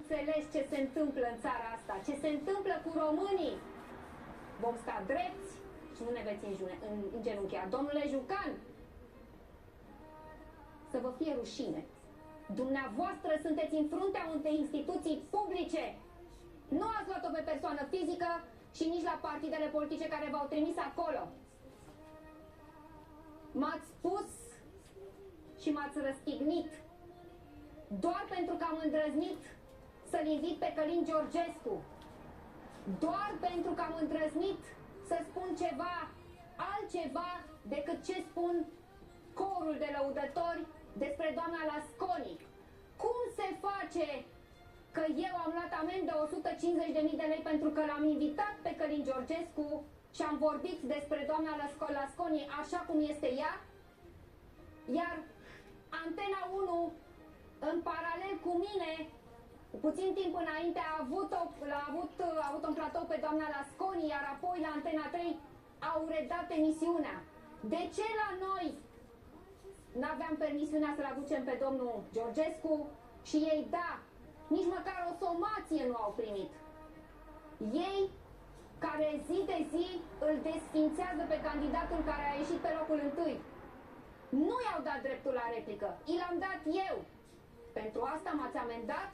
înțeles ce se întâmplă în țara asta, ce se întâmplă cu românii. Vom sta drepți și nu ne veți îngenunchea. Domnule Jucan, să vă fie rușine. Dumneavoastră sunteți în fruntea unei instituții publice. Nu ați luat-o pe persoană fizică și nici la partidele politice care v-au trimis acolo. M-ați spus și m-ați răstignit doar pentru că am îndrăznit să-l invit pe Călin Georgescu. Doar pentru că am îndrăznit să spun ceva altceva decât ce spun corul de lăudători despre doamna Lasconi. Cum se face că eu am luat amendă 150.000 de lei pentru că l-am invitat pe Călin Georgescu și am vorbit despre doamna Lasconi așa cum este ea, iar Antena 1 în paralel cu mine, puțin timp înainte, a avut un platou pe doamna Lasconi, iar apoi la Antena 3 au redat emisiunea. De ce la noi n-aveam permisiunea să-l aducem pe domnul Georgescu și ei da, nici măcar o somație nu au primit. Ei, care zi de zi îl desfințează pe candidatul care a ieșit pe locul întâi, nu i-au dat dreptul la replică, i l-am dat eu. Pentru asta m-ați amendat?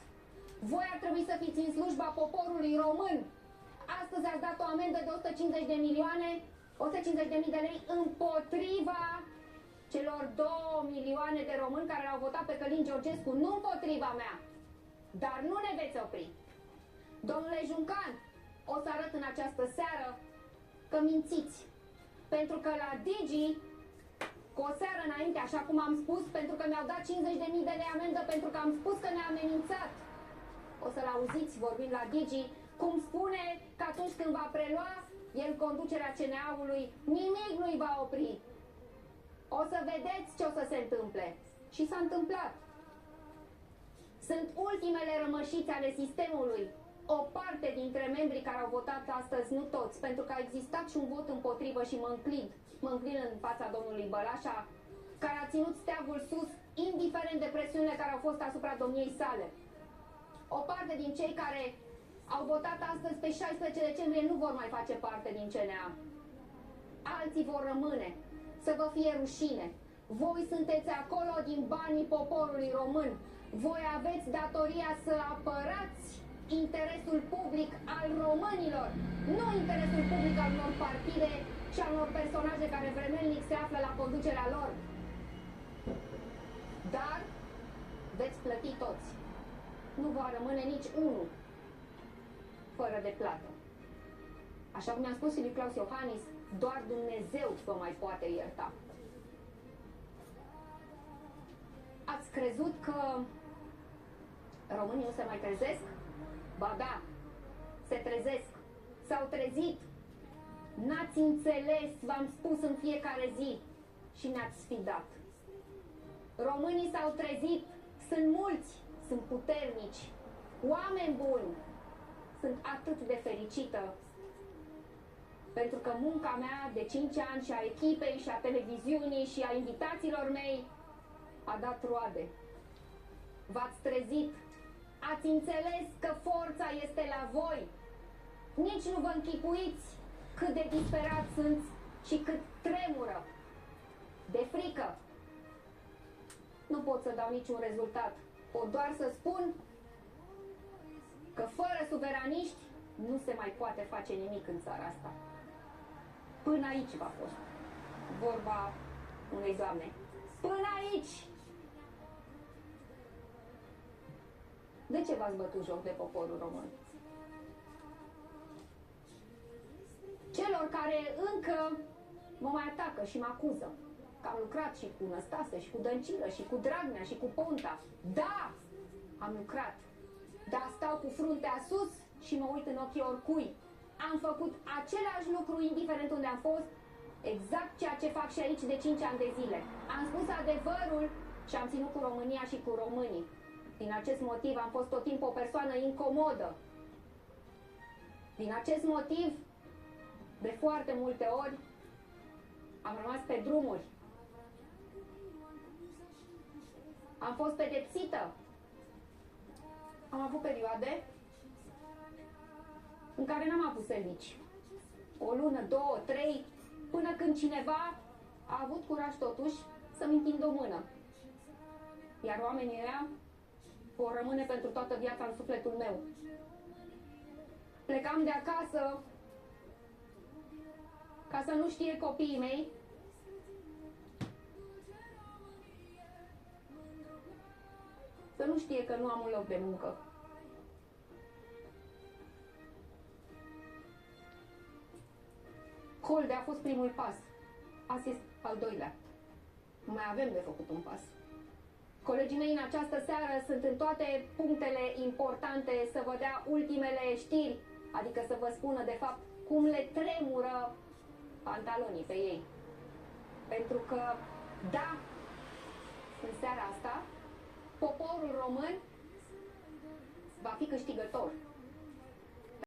Voi ar trebui să fiți în slujba poporului român. Astăzi ați dat o amendă de 150.000 de lei împotriva celor 2 milioane de români care l-au votat pe Călin Georgescu, nu împotriva mea. Dar nu ne veți opri. Domnule Juncan, o să arăt în această seară că mințiți. Pentru că la Digi, cu o seară înainte, așa cum am spus, pentru că mi-au dat 50.000 de lei amendă pentru că am spus că ne-a amenințat. O să-l auziți vorbind la Digi, cum spune că atunci când va prelua el conducerea CNA-ului, nimic nu-i va opri. O să vedeți ce o să se întâmple. Și s-a întâmplat. Sunt ultimele rămășițe ale sistemului. O parte dintre membrii care au votat astăzi, nu toți, pentru că a existat și un vot împotrivă și mă înclin în fața domnului Bălașa, care a ținut steagul sus, indiferent de presiunile care au fost asupra domniei sale. O parte din cei care au votat astăzi pe 16 decembrie nu vor mai face parte din CNA. Alții vor rămâne. Să vă fie rușine. Voi sunteți acolo din banii poporului român. Voi aveți datoria să apărați interesul public al românilor, nu interesul public al unor partide și al unor personaje care vremelnic se află la conducerea lor. Dar veți plăti toți. Nu va rămâne nici unul fără de plată. Așa cum i-am spus și lui Claus Iohannis, doar Dumnezeu vă mai poate ierta. Ați crezut că românii nu se mai trezesc? Ba da, se trezesc. S-au trezit. N-ați înțeles, v-am spus în fiecare zi și ne-ați sfidat. Românii s-au trezit, sunt mulți, sunt puternici, oameni buni. Sunt atât de fericită pentru că munca mea de 5 ani și a echipei și a televiziunii și a invitațiilor mei a dat roade. V-ați trezit, ați înțeles că forța este la voi. Nici nu vă închipuiți cât de disperați sunt și cât tremură de frică. Nu pot să dau niciun rezultat, pot doar să spun că fără suveraniști nu se mai poate face nimic în țara asta. Până aici v-a fost vorba unei doamne. Până aici! De ce v-ați bătut joc de poporul român? Celor care încă mă mai atacă și mă acuză că am lucrat și cu Năstase, și cu Dăncilă, și cu Dragnea, și cu Ponta. Da! Am lucrat. Dar stau cu fruntea sus și mă uit în ochii oricui. Am făcut același lucru indiferent unde am fost, exact ceea ce fac și aici de 5 ani de zile. Am spus adevărul și am ținut cu România și cu românii. Din acest motiv am fost tot timpul o persoană incomodă. Din acest motiv, de foarte multe ori, am rămas pe drumuri. Am fost pedepsită. Am avut perioade în care n-am avut servici. O lună, două, trei, până când cineva a avut curaj totuși să-mi întindă o mână. Iar oamenii ăia vor rămâne pentru toată viața în sufletul meu. Plecam de acasă ca să nu știe copiii mei să nu știe că nu am un loc de muncă. Holde a fost primul pas. Asist al doilea. Mai avem de făcut un pas. Colegii mei în această seară sunt în toate punctele importante să vă dea ultimele știri, adică să vă spună de fapt cum le tremură pantalonii pe ei. Pentru că, da, în seara asta, poporul român va fi câștigător.